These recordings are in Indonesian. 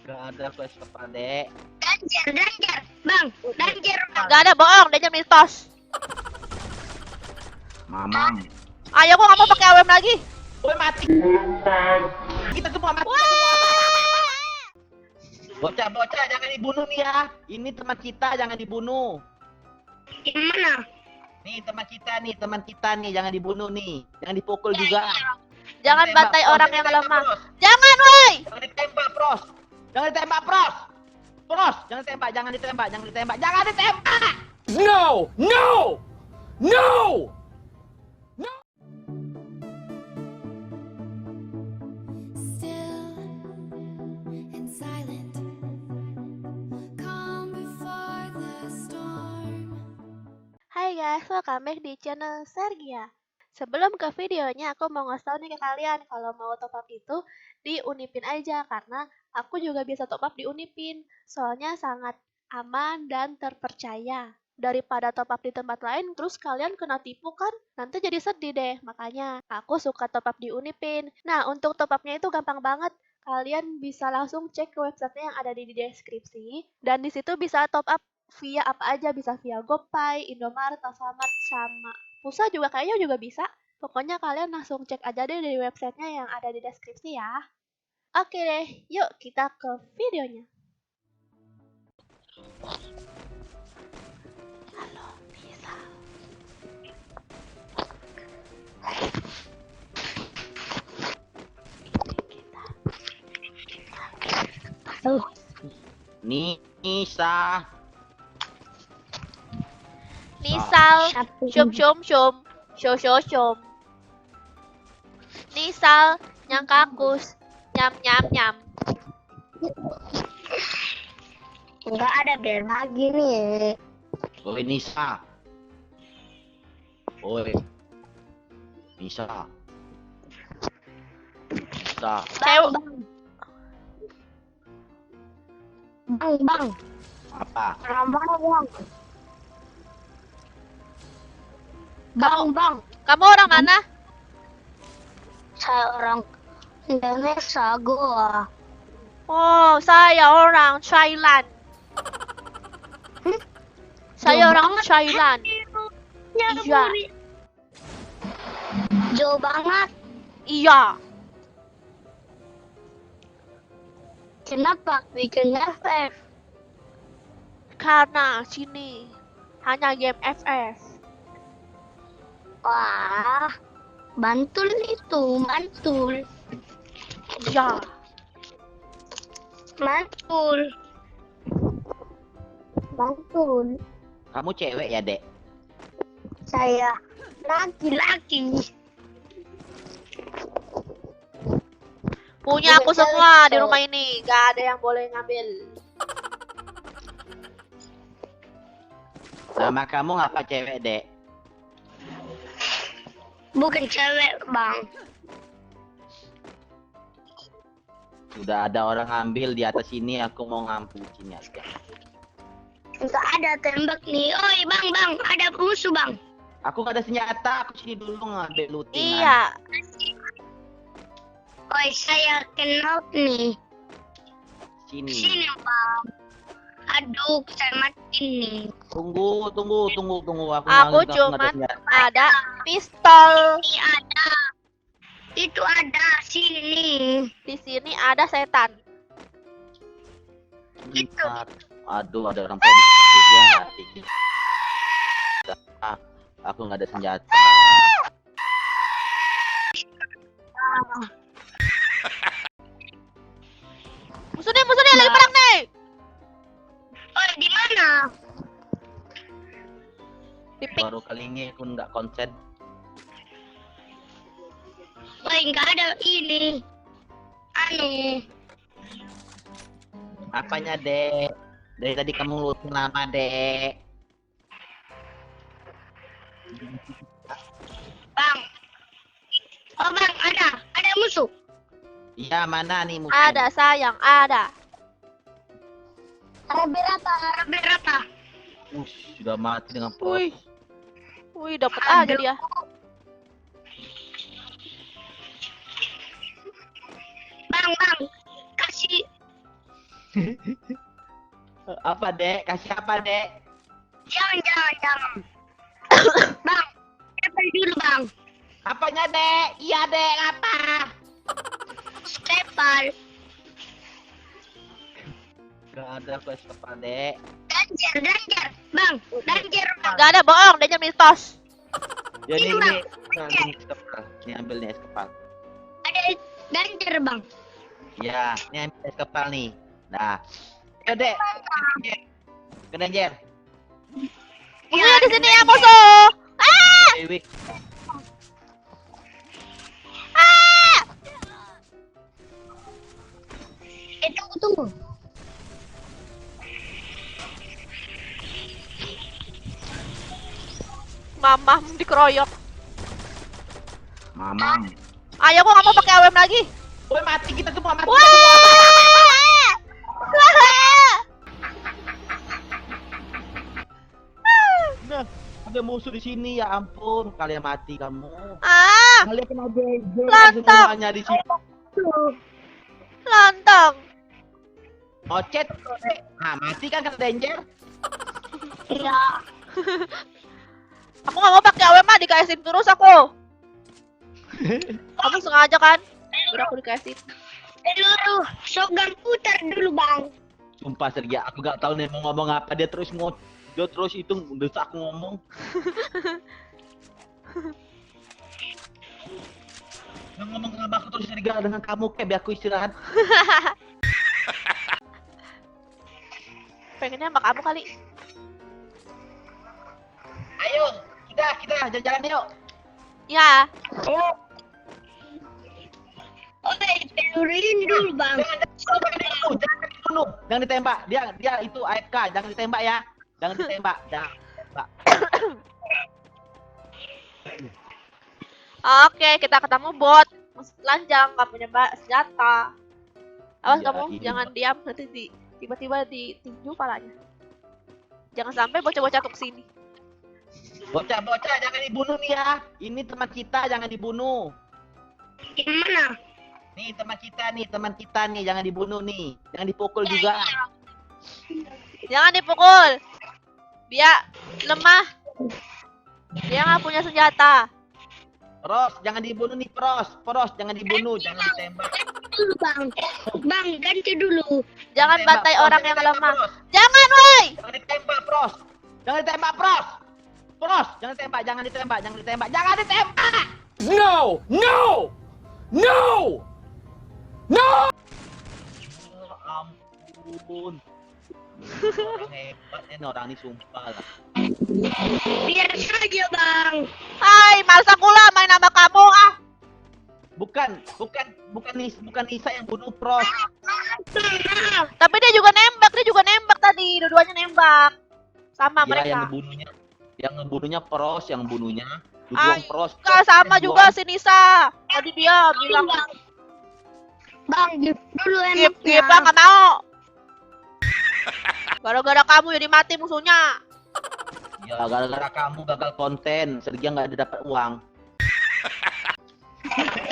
Gak ada flash apa, Dek. Danger, bang, danger, bang. Gak ada, bohong, dia mitos. Mamam. Ayo, gua nggak mau pakai AWM lagi. Woi, mati. Kita semua mati. Bocah-bocah jangan dibunuh nih ya. Ini teman kita, jangan dibunuh. Gimana? Nih teman kita nih, jangan dibunuh nih. Jangan dipukul juga. Jangan Tembak, bantai Pros. orang Jangan yang tembak, lemah. Pros. Jangan, woi. Jangan ditembak, Pros. Jangan ditembak, Pros. Pros, jangan ditembak. Jangan ditembak. No! No! No! Still and silent, calm before the storm. Hai guys, welcome back di channel Sergia. Sebelum ke videonya, aku mau ngasih tau nih ke kalian kalau mau top up itu di Unipin aja karena aku juga bisa top up di Unipin. Soalnya sangat aman dan terpercaya. Daripada top up di tempat lain, terus kalian kena tipu kan? Nanti jadi sedih deh. Makanya aku suka top up di Unipin. Nah, untuk top upnya itu gampang banget. Kalian bisa langsung cek ke websitenya yang ada di deskripsi. Dan di situ bisa top up via apa aja, bisa via GoPay, Indomaret, Alfamart, sama Pulsa juga kayaknya juga bisa. Pokoknya kalian langsung cek aja deh dari websitenya yang ada di deskripsi ya. Oke deh, yuk kita ke videonya. Halo, bisa. Nisa. Nisal, syum syum syum, syum syum syum. Nisal, nyang kakus, nyam nyam nyam. Enggak ada bel lagi nih. Oi, Nisa. Oi. Nisa. Nisa. Cewek, Bang. Apa? Bang. Bang. kamu orang mana? Saya orang Indonesia, gua. Oh, saya orang Thailand. Saya orang Thailand. Iya. Jauh banget. Iya. Kenapa bikin FF? Karena sini hanya game FF. Wah, mantul itu, mantul. Iya. Mantul. Kamu cewek ya, Dek? Saya laki-laki. Punya aku semua di rumah ini. Gak ada yang boleh ngambil. Nama kamu apa cewek, Dek? Bukan cewek, Bang. Sudah ada orang ambil di atas sini, aku mau ngambil sini aja. Enggak ada tembak nih. Oi, Bang, ada musuh, Bang. Aku gak ada senjata, aku sini dulu ngambil looting. Iya. Oi, saya kenal nih. Sini. Sini, Bang. Aduh, saya mati nih. Tunggu. Aku Aku nggak cuman senjata. ada pistol. Ini ada. Itu ada sini. Di sini ada setan. Itu. Aduh, ada orang polisi juga. Aku nggak ada senjata. Musuh nih, lagi perang nih. Oi, di mana? Di pik. Baru kali ini aku nggak konsen. Oi, enggak ada ini. Anu. Apanya, Dek? Dari tadi kamu looting lama, Dek. Bang. Oh, Bang, ada musuh. Iya, mana nih musuh? Ada sayang, ada. Ada berapa? Sudah mati dengan pos. Wih, dapat aja dia. Bang, kasih Apa, Dek? Kasih apa, Dek? Jangan. Bang, stempel dulu bang. Apanya, Dek? Iya, Dek. Apa? Stempel. Gak ada flash apa, Dek. Danger. Bang, danger bang. Gak ada bohong, dia mitos. Ya, Ini, ini. Bang. Ini es kepal. Ini ambil nih es kepal. Ada danger bang. Ya, ini ambil es kepal nih. Nah. Ya, Dek. Ke danger. Musuhnya di sini ya, musuh. Ah! Dewi. Ah! Tunggu. Mamam dikeroyok. Mamam. Ayo, gua nggak mau pakai AWM lagi. Woi, mati kita semua, mati Wah! kita semua. Nah, ada musuh di sini, ya ampun. Kalian mati kamu. Ah, Kalian kena jejer Lantang. semuanya di sini. lontong. Ocet. Nah, mati kan kena danger. Iya. Aku nggak mau pakai AWM, dikasihin terus aku. Kamu sengaja kan? Biar aku dikasih. Peluru shotgun putar dulu bang. Sumpah Sergia, aku gak tahu nih mau ngomong apa. Dia terus itu desak aku ngomong. Dia ngomong sama aku terus Sergia dengan kamu kayak biar aku istirahat. Pengennya sama kamu kali. Ayo, kita jalan-jalan yuk. Ya, Oke, peluru ini dulu bang. Jangan dibunuh, jangan ditembak. Dia itu AFK, jangan ditembak ya. Jangan ditembak, jangan ditembak. oke, kita ketemu bot. Masih telanjang, nggak punya senjata. Awas Iya, kamu, ini. jangan diam nanti tiba-tiba ditinju palanya. Jangan sampai bocah-bocah tuh kesini. Bocah-bocah jangan dibunuh nih ya. Ini teman kita, jangan dibunuh. Gimana? Nih teman kita nih, jangan dibunuh nih. Jangan dipukul juga. Jangan dipukul. Dia lemah. Dia nggak punya senjata. Pros, jangan dibunuh nih, Pros, jangan dibunuh, jangan ditembak. Dulu bang. Bang, ganti dulu. Jangan Tembak, bantai Pros, orang jangan yang ditembak, lemah. Pros. Jangan, woi. Jangan ditembak, Pros. Jangan ditembak, Pros. Pros, jangan ditembak. Jangan ditembak. No! No! No! No! Ya ampun. Orang hebat ini orang ini sumpah lah. Biar saja bang. Hai, males aku lah main sama kamu ah. Bukan Nisa yang bunuh Pros. Tapi dia juga nembak tadi. Dua-duanya nembak. Sama Ya, mereka. yang ngebunuhnya Pros, yang bunuhnya. Ah, Berjuang Pros. Kak, sama Berjuang. juga si Nisa. Tadi dia bilang Bang, dulu Gip, enaknya. Gip, nggak mau. Gara-gara kamu jadi mati musuhnya. Ya, gara-gara kamu gagal konten, Sergia nggak ada dapat uang.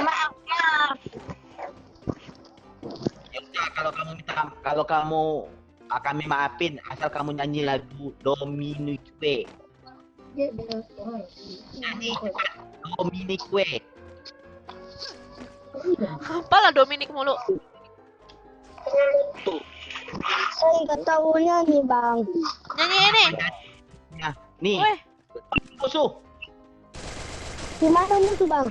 Maaf. Ya udah, kalau kamu kami maafin asal kamu nyanyi lagu Dominique. Nyanyi cepat, Dominique. Apalah Dominic mulu. Tuh, Saya nggak tahunya nih bang. Nyanyi ini. nah, nih, Weh, musuh. Gimana nih tuh bang?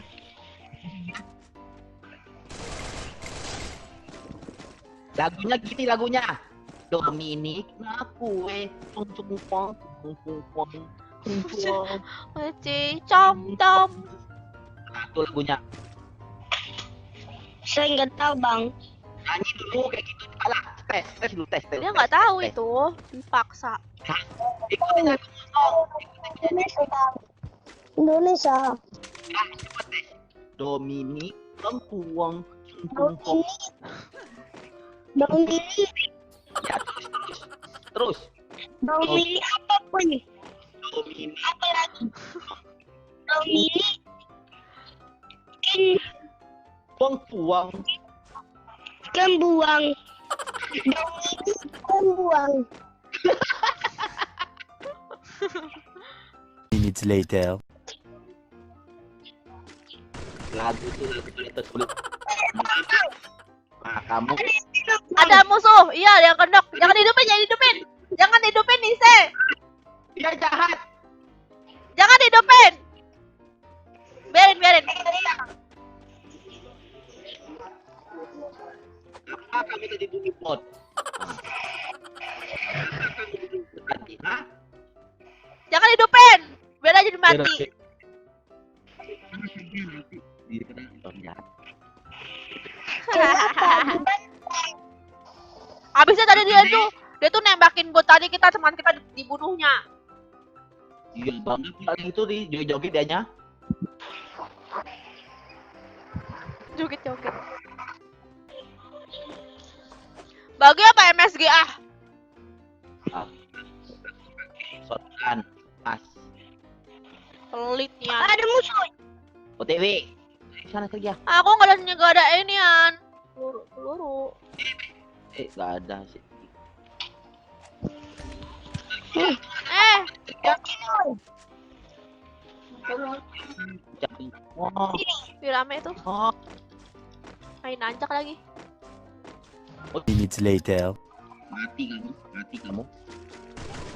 Lagunya gini lagunya. Dominique kue. Weci, com. Nah, itu lagunya. Saya nggak tahu bang. Nyanyi dulu kayak gitu. Alah, tes dulu. Dia nggak tahu itu. Dipaksa. Ikutin aku ngomong. Indonesia bang. Indonesia. Ah, cepet deh. Dominique lengkuang. Dominic. Ya, terus. Dominic apapun. Dominique Apa lagi? Dominic. In lengkuang. Kembuang. Dominic bang. Minutes later. Lagu sulit. Nah, kamu Ada musuh. Iya, yang kendok. Jangan hidupin. Jangan hidupin Nise. dia jahat. Jangan hidupin. Biarin. Apa kamu tadi bunyi pot? Hah? Jangan hidupin. Biar aja mati. Habisnya tadi dia tuh nembakin bot tadi teman kita dibunuhnya. Iya banget pula itu di joget-joget dianya. Joget-joget. Bagi apa MSG ah? Shotgun pas Pelitnya. Ada musuh. OTW. Sana saja. Aku nggak ada inian. Peluru. Nggak ada sih. Wow. Rame tuh. Oh, Main nanjak lagi. Minutes later. mati kamu.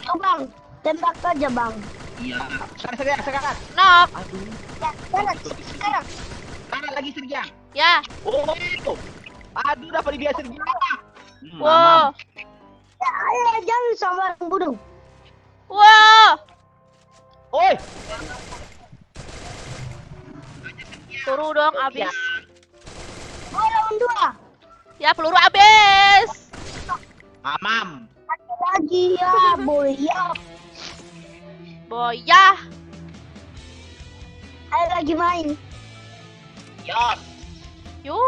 Oh, bang, tembak aja bang. Iya. Sekarang. Knock. Aduh. Ya, sekarang. Kanan lagi Sergia. Ya. Oh. Aduh, dapat dia Sergia. Wow. Ya, ayo, jangan sama bunuh. Wow. Oi. Peluru dong abis. Oh, lawan 2. Ya peluru abis. Mamam. Lagi ya, boy. Ya, Boyah. ayo lagi main. Yos. Yo.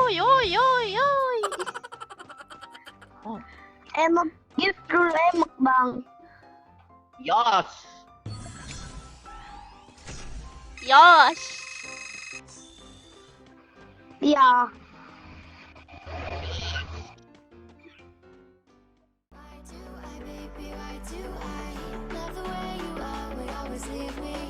Emak, gitu emak bang. Yos. Yos. Ya. Why do I, baby, why do I love the way you are, would always leave me